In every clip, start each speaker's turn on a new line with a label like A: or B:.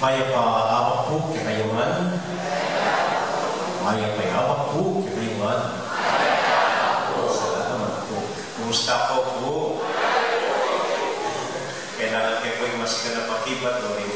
A: Maya pa awak po kayungan. Maya pa awak po kayungan. Salamat po. Kumusta po po? Kailangan kayo po yung mas ka na pakibat o rin.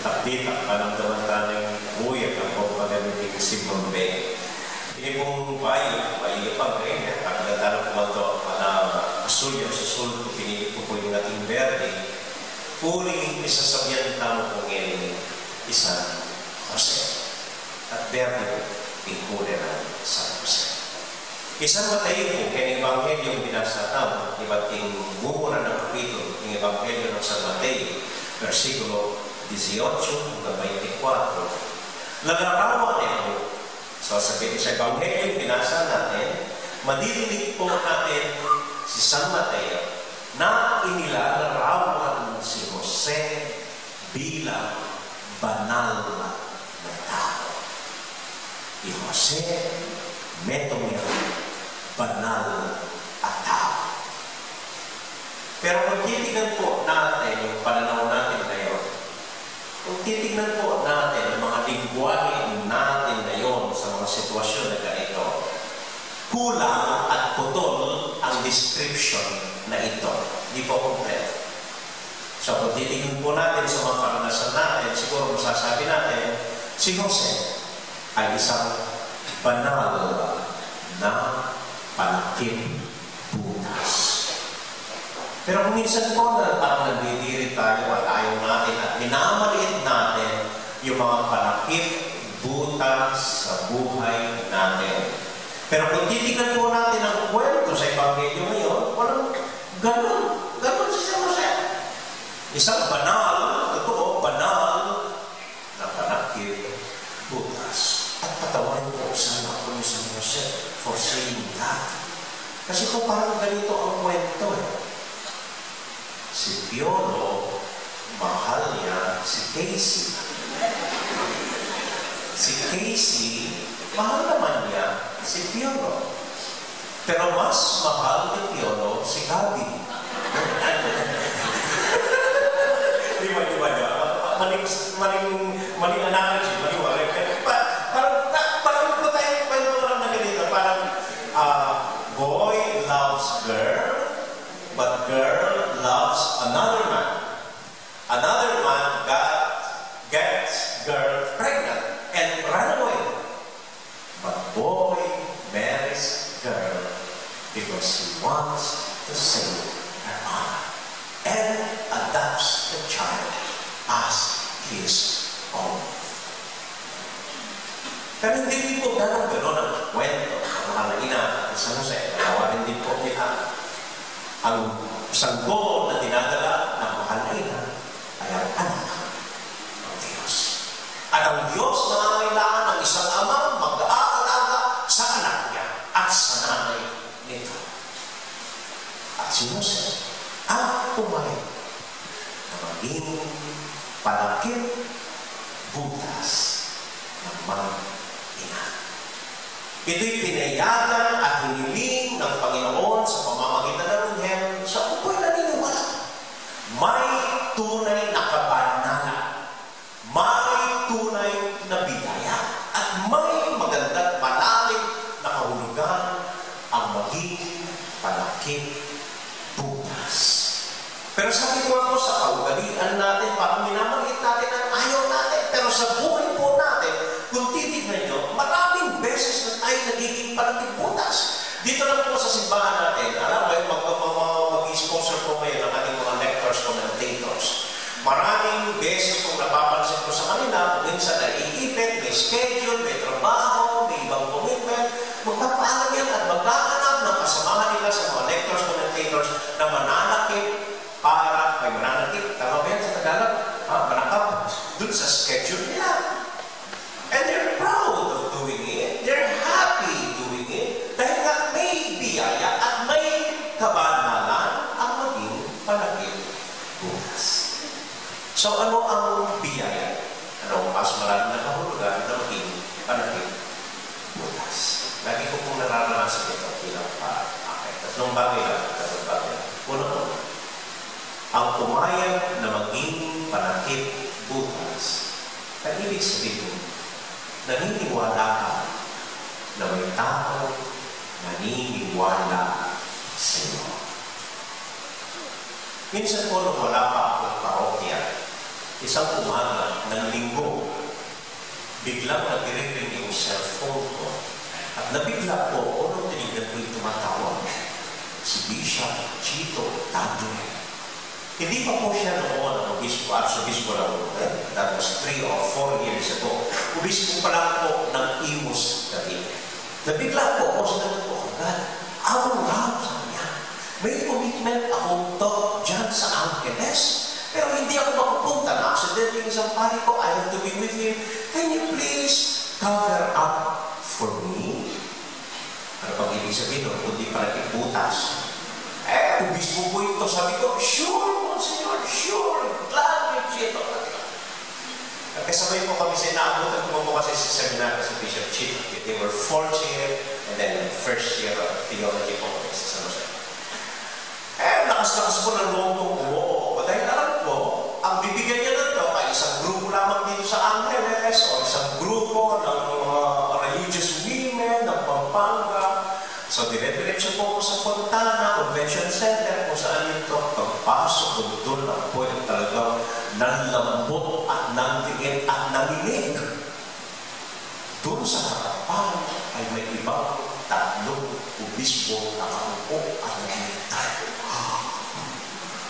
A: Itak-ditak, palamdaman tayo ng buhay at po pagamitin si Bombay. Ini pong bayo pang rin. Pagkatalo po ito, asul yung susul ko, pinili ko po yung ating verde. Puring isasabihan tamo po ngayon isang Jose. At verde po, pinkulera sa Jose. Isang Mateo po, kaya ng Ebanghelyo yung binasa tamo, iba't yung bumura ng kapitulo, yung Ebanghelyo ng San Mateo, versikulo 18 hanggang 24. Nag-arawan nito. So sa Ebanghelyo yung binasa natin, madirinig po natin si San Mateo na inilalarawan si Jose bilang banal na tao. Si Jose, metong banal at tao. Pero kung titignan po natin yung pananaw natin ngayon, kung titignan po natin ang mga lingwahe natin ngayon sa mga sitwasyon na ganito, kulang at putol ang description na ito. Hindi po kompleto. So kung titignan po natin sa mga karanasan natin, siguro masasabi natin, si Jose ay isang banal na palaking butas. Pero kung minsan po na parang nagdidiri tayo at ayaw natin at minamaliit natin yung mga palakip butas sa buhay natin. Pero kung titignan po natin ang kwento sa Ebanghelyo ngayon, walang ganun. Ganun si Jose. Isang banal, totoo, banal na palakip butas. At patawarin po sana ako ni San Jose for saying that. Kasi po parang ganito ang kwento eh. Si Piolo, mahal niya si Casey. Si Casey, mahal naman niya si Piolo. Pero mas mahal ni Piolo si Gabi. Di ba niya? Maling analogy, maliwala. Parang po tayo kwento lang na ganito. Parang boy loves girl, but girl loves another man. Another man gets girl pregnant and run away. But boy marries girl because he wants to save her honor and adopts the child as his own. Pero hindi po gano'n ang kwento. Ang halina, isang Jose, nawarin din po nila. Ang sanggol na dinadala ng mahal na ina ay ang anak ng Diyos. At ang Diyos na nangangailangan ng isang amang mag-aalaga sa anak niya at sa nanay nito. At si Jose ang pumayag na maging palakip butas ng mga ina. Ito'y pinayagan at hiniling ng Panginoon sa pamamagitan ng Anghel sa upoy naniniwala. May tunay na kabanalan, may tunay na biyaya, at may magandang malalim na kahulugan ang maging palakip butas. Pero sabi ko ako sa kaugalian natin, parang minamaliit natin ang ayaw natin. Pero sa buhay po natin, kung titignan nyo, maraming beses na tayo nagiging palakip butas. Dito lang po sa simbahan natin, alam mo, mag-sponsor po ngayon ng ating mga lectors, commentators. Maraming beses kung napapansin ko sa kanila, kung minsan naiipit, may schedule, may trabaho, may ibang commitment, magpapaalam yan at magkahanap ng kasamahan nila sa mga lectors, commentators na mananakip para may mananakip. Tama ba yan sa Tagalog? Manakap dun sa schedule nila. And they're proud of doing it. They're happy doing it. Dahil nga may biyaya at may kabanalan ang maging palakip butas. So ano ang biyaya? Ano ang mas marami na kahulugan na maging palakip butas? Lagi ko pong nararanasan ito bilang pa-akit. Tatlong bagay lang. Una-una, ang pumayag na maging palakip butas ibig sabihin, naniniwala ka na may tao naniniwala sa iyo. Minsan po nung wala pa akong parokya, isang umaga ng linggo, biglang nag-ring yung cellphone ko. At nabigla po, nung tinignan ko yung tumatawag, si Bishop Chito Tadue. Hindi pa po siya noon ang obispo, at sa obispo lang po. That was 3 or 4 years ago. Obispo pa lang po ng Imus Cavite. Nabigla po ako, sinabi ko, God, ako lang sa kanya. May commitment akong to dyan sa Angeles. Pero hindi ako mapupunta na accident yung isang pari ko. I have to be with him. Can you please cover up for me? Ano pang ibig sabihin doon? Kundi pa nagkibutas. Obispo po ito. Sabi ko, sure, Monsignor, sure. Glad you Chito. Kasabay po kami sa inaabutan ko po kasi sa seminar sa Bishop Chito. They were 4th year and then 1st year of theology po kami sa San Jose. Lakas-lakas po ng loob kong umuo. Dahil alam ko, ang bibigyan niya na ito ay isang grupo lamang dito sa Angeles o isang grupo ng religious women ng Pampanga. So, dire-diretso po ko sa Fontana Convention Center kung saan ito pagpasok ko doon ang po yung talagang nanlambot at nandiin at nanginig. Doon sa harapan ay may ibang tatlong obispo na kaupo at naghihintay.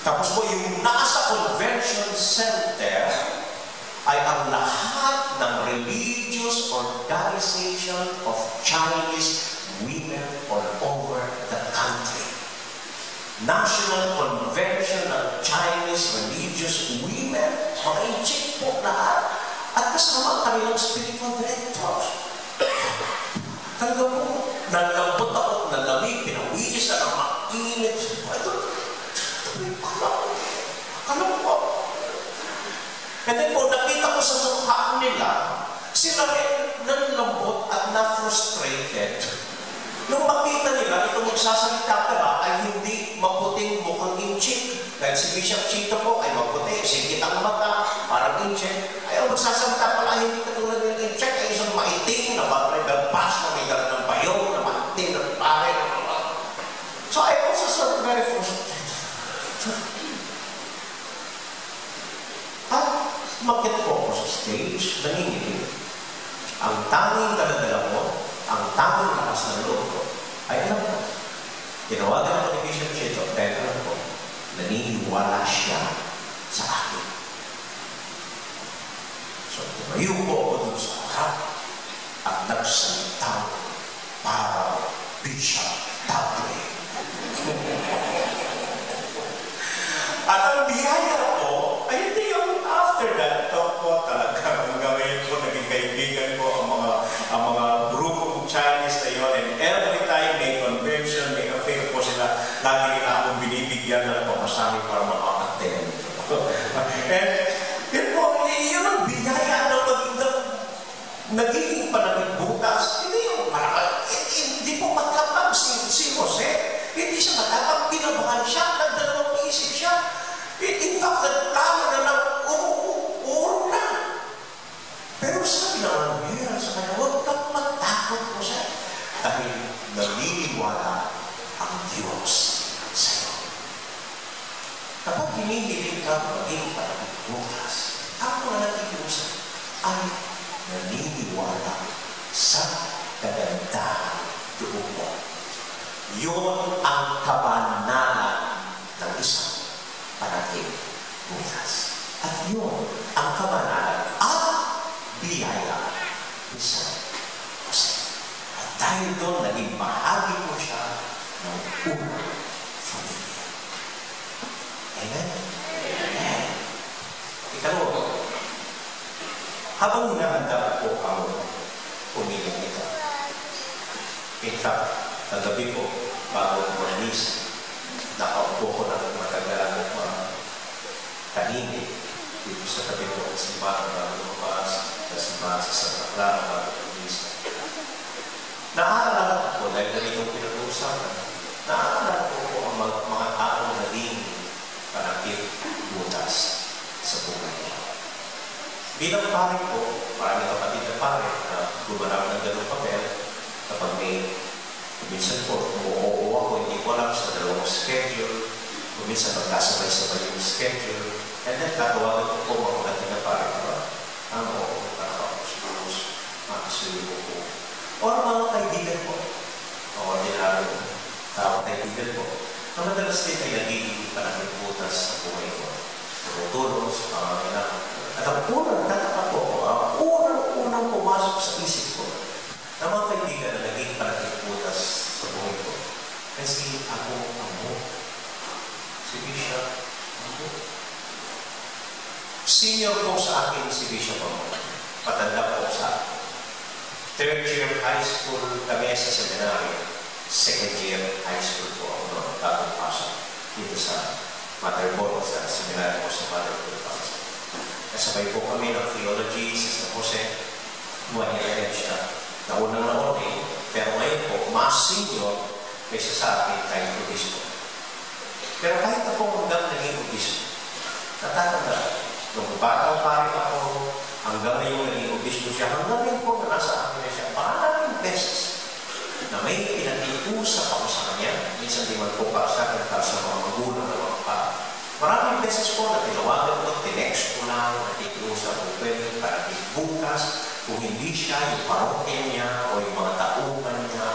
A: Tapos po yung nasa Convention Center ay ang lahat ng religious organization of Chinese women all over the country. National Convention of Chinese Religious Women, mga inchik po lahat. At kasama kami ng spiritual director. Talaga po, nalambot ako, nalamig, pinawiis na ng mainit. Ito, alam po. And then po, nakita ko sa mukha nila, sila rin nanlambot at na-frustrated. Nung makita nila, itong magsasalita ka ba ay hindi maputing mukhang inchik. Dahil si Bishop Chito po ay maputi, sigit ang mata, parang inchik. Ay, ang magsasalita pala hindi katulad ng inchik, ay isang maiting na may galpas na may dala ng bayong, na maiting, na pare. So I also felt very frustrated. At makit po ako sa stage, nanginginig. Ang tanging daladala mo, ang tanging lakas ng loob ko, ay alam ko. Tinawagan ako ni Bishop Chito, dahil alam ko, naniniwala siya sa akin. So, tumayo po ako dun sa harap at nagsalita para Bishop Tadue. At ang biyaya ko, ay hindi yung after that talk ko talaga. Ang gawin ko, naging kaibigan ko ang mga grupo ng Chinese na yun. And every time may convention, may affair po sila, lagi nila akong binibigyan ng pamasahe para makakaten. And yun po, yun ang biyaya na nagiging panagbutas. Hindi yung maraka, hindi po matapang si Jose. Hindi siya matapang, pinabahan siya, nagdalawang isip siya. In fact, nagplano na lang, uuro na. Pero sabi na ang sa kanya, huwag kang matakot po siya. Dahil naniniwala ang Diyos sa iyo. Kapag hinihiling ka maging panagbukas, ako na nag-iusap ay naniniwala sa kagandahan doon mo. Yun ang kabanalan ng isang panatig bukas. At yun ang kabanalan at biyaya ni San Jose. At dahil doon, naging bahagi ko siya ng unang familia. Amen? Amen. Ikalawa, habang hinahanda po ang pumili nito. In fact, kagabi po, bago mag-misa, nakaupo ko ng matagalan ng mga kanini dito sa tabi ko ng simbahan bago lumabas sa simbahan sa Santa Clara bago mag-misa. Naaalala ko, dahil ganitong pinag-uusapan, naaalala ko ang mga taong naging panakit butas sa buhay niya. Bilang pare ko, maraming kapatid na pare na gumanap ng ganung papel kapag minsan po, umuoo ako, hindi ko alam sa dalawang schedule, minsan magkasabay-sabay yung schedule, and then tatawagan ko po mga kapatid na pare ko, makasuyo ko. O mga kaibigan ko, o ordinaryo, kaibigan ko, na madalas din ay nagiging panagputas sa buhay ko. Tumutulong sa pangangailangan. At ang unang pumasok sa isip ko, na mga kaibigan na naging panagputas sa buhay ko, kasi ako si Bishop Amo. Senior po sa akin si Bishop Amo. Patanda po sa akin. Third year high school kami sa seminary. Second year high school po ako noon. Bagong pasok dito sa Motherboard sa seminary po sa Motherboard. Kasabay po kami ng theology sa San Jose. Buwan-ilan siya. Naunang pero ngayon po, mas senior kaysa sa akin kahit obispo. Pero kahit ako hanggang naging obispo, natatanda, nung batang pare ako, hanggang ngayon naging obispo siya, hanggang ngayon po na nasa akin na siya, maraming beses na may pinag-iusap ako sa kanya, minsan di man po para sa akin, para sa mga magulang na mga pa. Maraming beses po na tinawagan ko, tinext ko lang, nakikiusap ko, pwede para bukas, kung hindi siya, yung parokya niya, o yung mga tauhan niya.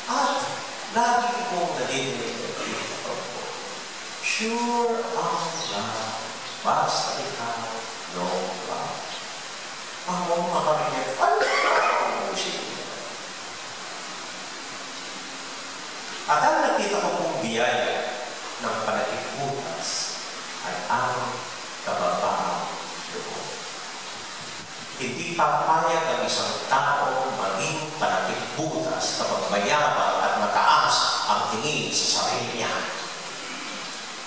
A: At lagi ko nadidinig na dito po, sure ang love, basta ikaw, no love. Ang mga makarinig, at ang nakita ko pong biyaya ng panagputas ay ang kababaang loob. Hindi papayag ang isang tao maging panagputas kapag mayabang at mataas ang tingin sa sarili niya.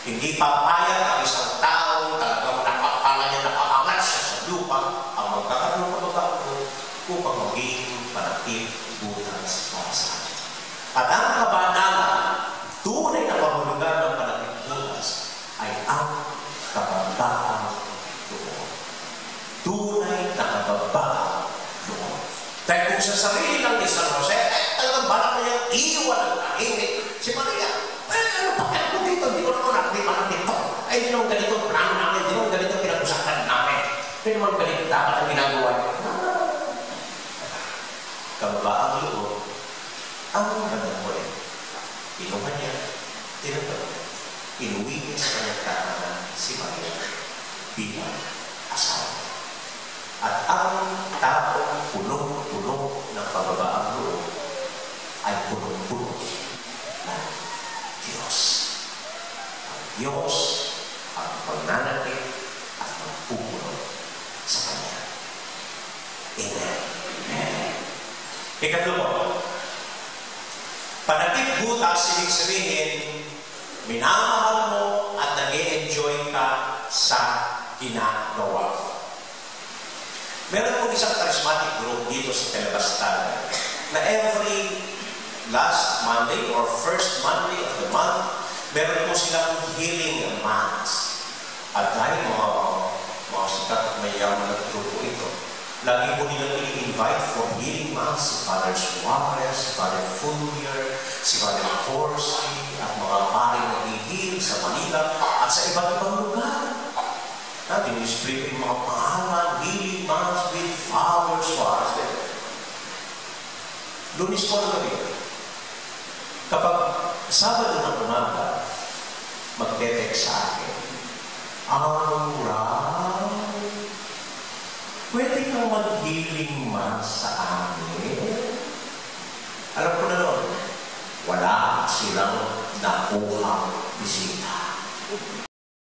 A: Hindi papayag ang isang tao talagang nakakala niya nakaangat siya sa lupa ang magkakaroon ng kababaang loob upang maging panagputas para sa atin. At ang kabanalan, tunay na pahulugan ng panagputas ay ang kababaang loob. Tunay na kababaang loob. Dahil kung sa sarili lang ni San Jose, talagang balak na niyang iwan ang tahimik. Si Maria, ano pa kaya ko dito? Hindi ko naman nakalipan dito. Ay, hindi naman ganito ang plano namin. Hindi naman ganito ang pinag-usapan namin. Hindi naman ganito dapat ang ginagawa niyo. Kababaang loob. Ang nagmuli, inuman niya, tinatawag, inuwi niya sa kanyang tahanan si Maria bilang asawa. At ang taong punong-puno ng pababaang loob ay punong-puno ng Diyos. Ang Diyos ang pagnanatid at magpupuno sa Kanya. Amen. Amen. Ikatlo, panagputas, ibig sabihin, minamahal mo at nag-e-enjoy ka sa ginagawa. Meron po isang charismatic group dito sa Telebastan na every last Monday or first Monday of the month, meron po silang healing mass. At dahil mga sikat at mayaman na grupo ito, lagi po nilang i-invite for healing mass si Father Suarez, si Father Fulmier, si Father Corsi, at mga paring nag-i-heal sa Manila at sa iba't ibang lugar. Dinisplay yung mga pangalan, healing mass with Father Suarez. Lunis po na gabi. Kapag Sabado ng umaga, magte-text sa akin, pwede kang mag-healing mass sa amin? Alam ko na noon, wala silang nakuhang bisita.